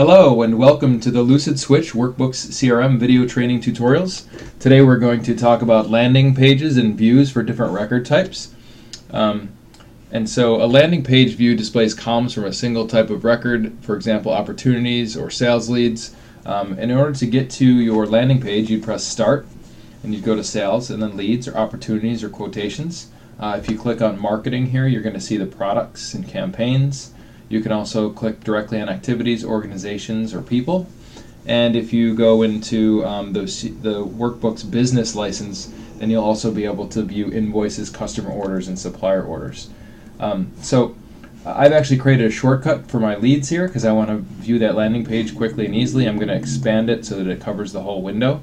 Hello and welcome to the Lucid Switch Workbooks CRM video training tutorials. Today we're going to talk about landing pages and views for different record types. And so a landing page view displays columns from a single type of record, for example opportunities or sales leads. And in order to get to your landing page, you'd press Start and you'd go to Sales and then Leads or Opportunities or Quotations. If you click on Marketing here, you're going to see the products and campaigns. You can also click directly on activities, organizations, or people. And if you go into the Workbooks business license, then you'll also be able to view invoices, customer orders, and supplier orders. So I've actually created a shortcut for my leads here because I want to view that landing page quickly and easily. I'm going to expand it so that it covers the whole window.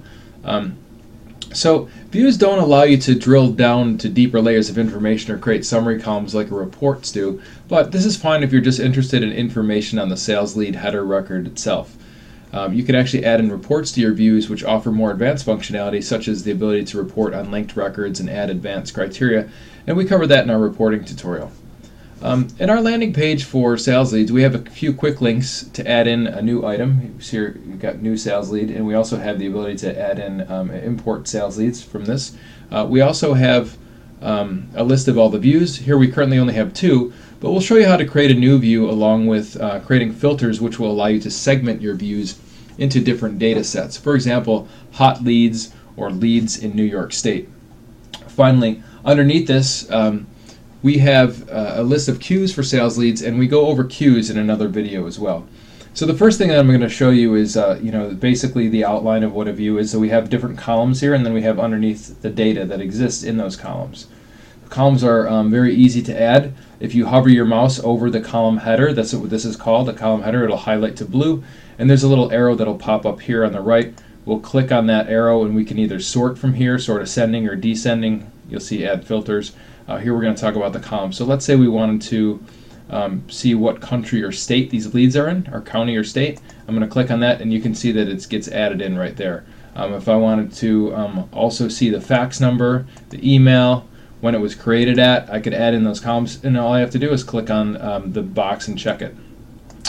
So views don't allow you to drill down to deeper layers of information or create summary columns like reports do, but this is fine if you're just interested in information on the sales lead header record itself. You can actually add in reports to your views which offer more advanced functionality, such as the ability to report on linked records and add advanced criteria, and we cover that in our reporting tutorial. In our landing page for sales leads, we have a few quick links to add in a new item. You see here you've got new sales lead, and we also have the ability to add in import sales leads from this. We also have a list of all the views. Here we currently only have 2, but we'll show you how to create a new view along with creating filters which will allow you to segment your views into different data sets. For example, hot leads or leads in New York State. Finally, underneath this, we have a list of queues for sales leads, and we go over queues in another video as well. So the first thing that I'm going to show you is basically the outline of what a view is. So we have different columns here, and then we have underneath the data that exists in those columns. The columns are very easy to add. If you hover your mouse over the column header, that's what this is called, the column header, it'll highlight to blue, and there's a little arrow that'll pop up here on the right. We'll click on that arrow and we can either sort from here, sort ascending or descending. You'll see add filters. Here we're going to talk about the column. So let's say we wanted to see what country or state these leads are in, or county or state. I'm going to click on that and you can see that it gets added in right there. If I wanted to also see the fax number, the email, when it was created at, I could add in those columns, and all I have to do is click on the box and check it.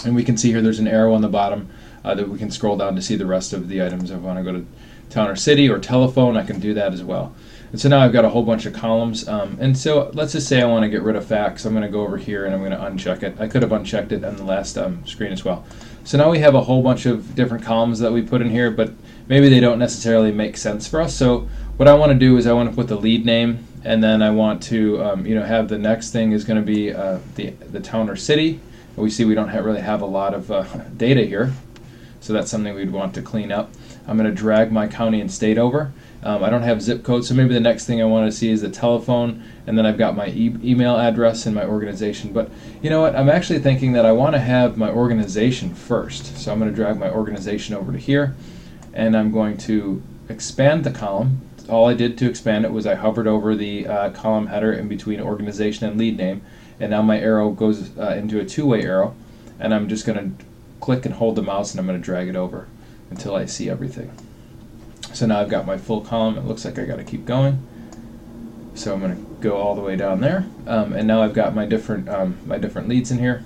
And we can see here there's an arrow on the bottom that we can scroll down to see the rest of the items. If I want to go to town or city or telephone, I can do that as well. And so now I've got a whole bunch of columns, and so let's just say I want to get rid of fax. I'm going to go over here and I'm going to uncheck it. I could have unchecked it on the last screen as well. So now we have a whole bunch of different columns that we put in here, but maybe they don't necessarily make sense for us. So what I want to do is I want to put the lead name, and then I want to have the next thing is going to be the town or city. We see we don't really have a lot of data here, so that's something we'd want to clean up. I'm going to drag my county and state over. I don't have zip code, so maybe the next thing I want to see is the telephone, and then I've got my email address and my organization. But you know what? I'm actually thinking that I want to have my organization first. So I'm going to drag my organization over to here, and I'm going to expand the column. All I did to expand it was I hovered over the column header in between organization and lead name, and now my arrow goes into a two-way arrow, and I'm just going to click and hold the mouse, and I'm going to drag it over until I see everything. So now I've got my full column. It looks like I got to keep going. So I'm going to go all the way down there, and now I've got my different leads in here,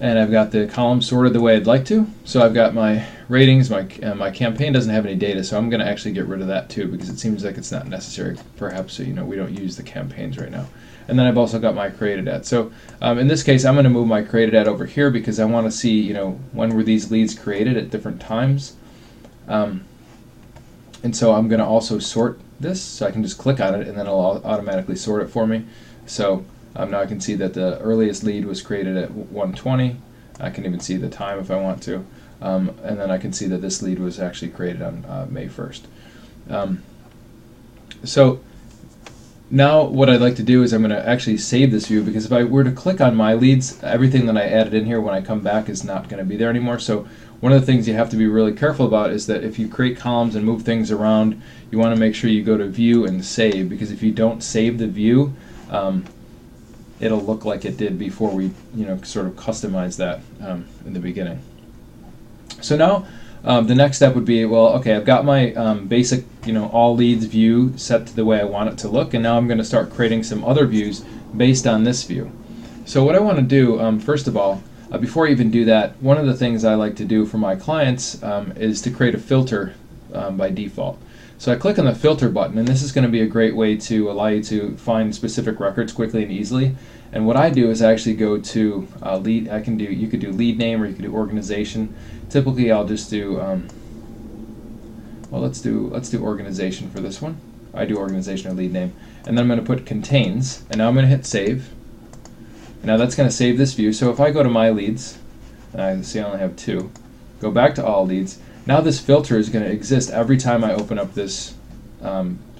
and I've got the columns sorted the way I'd like to. So I've got my ratings. My campaign doesn't have any data, so I'm going to actually get rid of that too because it seems like it's not necessary. Perhaps we don't use the campaigns right now. And then I've also got my created ad. So in this case, I'm going to move my created ad over here because I want to see when were these leads created at different times. And so I'm going to also sort this, so I can just click on it and then it'll automatically sort it for me. So now I can see that the earliest lead was created at 1:20. I can even see the time if I want to, and then I can see that this lead was actually created on May 1st. So now what I'd like to do is I'm going to actually save this view, because if I were to click on my leads, everything that I added in here when I come back is not going to be there anymore. So one of the things you have to be really careful about is that if you create columns and move things around, you want to make sure you go to view and save, because if you don't save the view, it'll look like it did before we sort of customize that in the beginning. So now the next step would be, well, okay, I've got my basic all leads view set to the way I want it to look, and now I'm going to start creating some other views based on this view. So what I want to do, first of all, before I even do that, one of the things I like to do for my clients is to create a filter by default. So I click on the filter button, and this is going to be a great way to allow you to find specific records quickly and easily. And what I do is I actually go to lead. You could do lead name, or you could do organization. Typically, I'll just do well. Let's do organization for this one. I do organization or lead name, and then I'm going to put contains, and now I'm going to hit save. And now that's going to save this view. So if I go to my leads, I see I only have 2. Go back to all leads. Now this filter is going to exist every time I open up this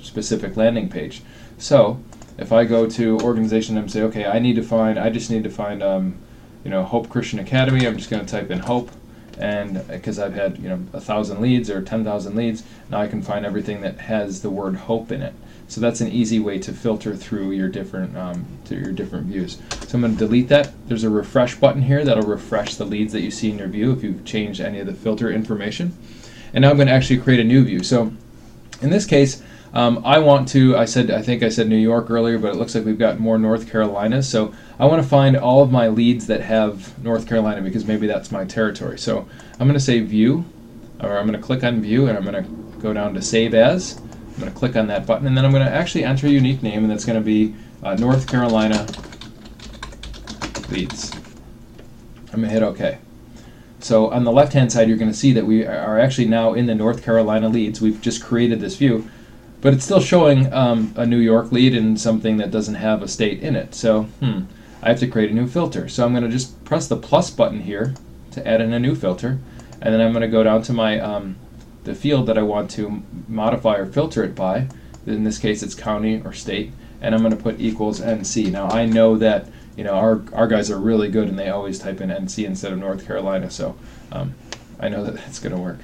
specific landing page. So if I go to organization and say, okay, I just need to find Hope Christian Academy. I'm just going to type in Hope, and because I've had 1,000 leads or 10,000 leads, now I can find everything that has the word Hope in it. So that's an easy way to filter through your different views. So I'm going to delete that. There's a refresh button here that'll refresh the leads that you see in your view if you've changed any of the filter information. And now I'm going to actually create a new view. So in this case, I want to, I think I said New York earlier, but it looks like we've got more North Carolina. So I want to find all of my leads that have North Carolina because maybe that's my territory. So I'm going to say view, or I'm going to click on view, and I'm going to go down to save as. I'm going to click on that button, and then I'm going to actually enter a unique name, and that's going to be North Carolina leads. I'm going to hit OK. So on the left-hand side, you're going to see that we are actually now in the North Carolina leads. We've just created this view, but it's still showing a New York lead and something that doesn't have a state in it. So I have to create a new filter. So I'm going to just press the plus button here to add in a new filter, and then I'm going to go down to my the field that I want to modify or filter it by. In this case, it's county or state, and I'm going to put equals NC. Now I know that our guys are really good, and they always type in NC instead of North Carolina, so I know that that's going to work.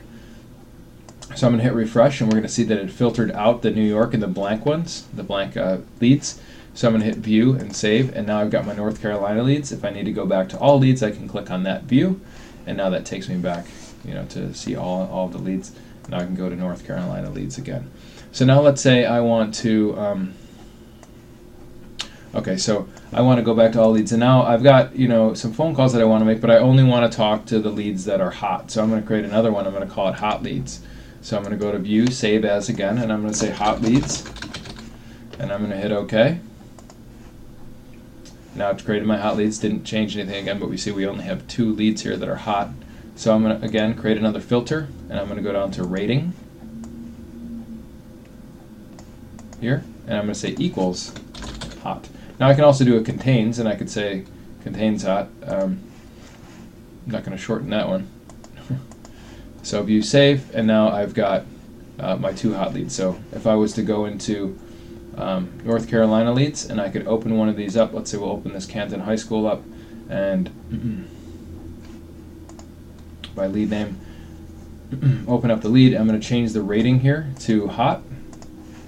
So I'm going to hit refresh, and we're going to see that it filtered out the New York and the blank ones, the blank leads. So I'm going to hit view and save, and now I've got my North Carolina leads. If I need to go back to all leads, I can click on that view, and now that takes me back to see all of the leads. Now I can go to North Carolina leads again. So now let's say I want to okay, so I want to go back to all leads, and now I've got some phone calls that I want to make, but I only want to talk to the leads that are hot. So I'm going to create another one. I'm going to call it hot leads. So I'm going to go to view, save as again, and I'm going to say hot leads, and I'm going to hit OK. Now it's created my hot leads. Didn't change anything again, but we see we only have 2 leads here that are hot. So I'm going to again create another filter, and I'm going to go down to rating here, and I'm going to say equals hot. Now I can also do a contains, and I could say contains hot. I'm not going to shorten that one. So view save, and now I've got my 2 hot leads. So if I was to go into North Carolina leads, and I could open one of these up, let's say we'll open this Canton High School up, and by lead name, open up the lead. I'm going to change the rating here to hot,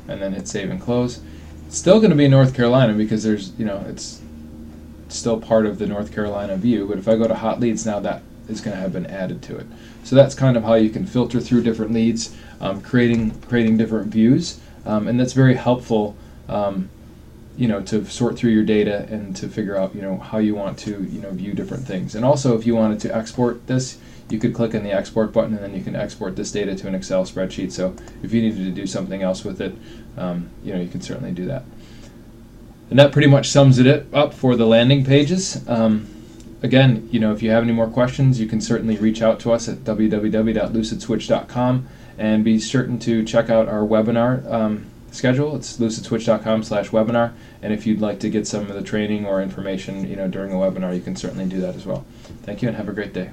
and then hit save and close. It's still going to be North Carolina because there's, it's still part of the North Carolina view, but if I go to hot leads, now that is going to have been added to it. So that's kind of how you can filter through different leads, creating different views, and that's very helpful, to sort through your data and to figure out, how you want to, view different things. And also, if you wanted to export this, you could click on the export button, and then you can export this data to an Excel spreadsheet. So if you needed to do something else with it, you can certainly do that. And that pretty much sums it up for the landing pages. Again, if you have any more questions, you can certainly reach out to us at www.lucidswitch.com, and be certain to check out our webinar schedule. It's lucidswitch.com/webinar, and if you'd like to get some of the training or information during a webinar, you can certainly do that as well. Thank you, and have a great day.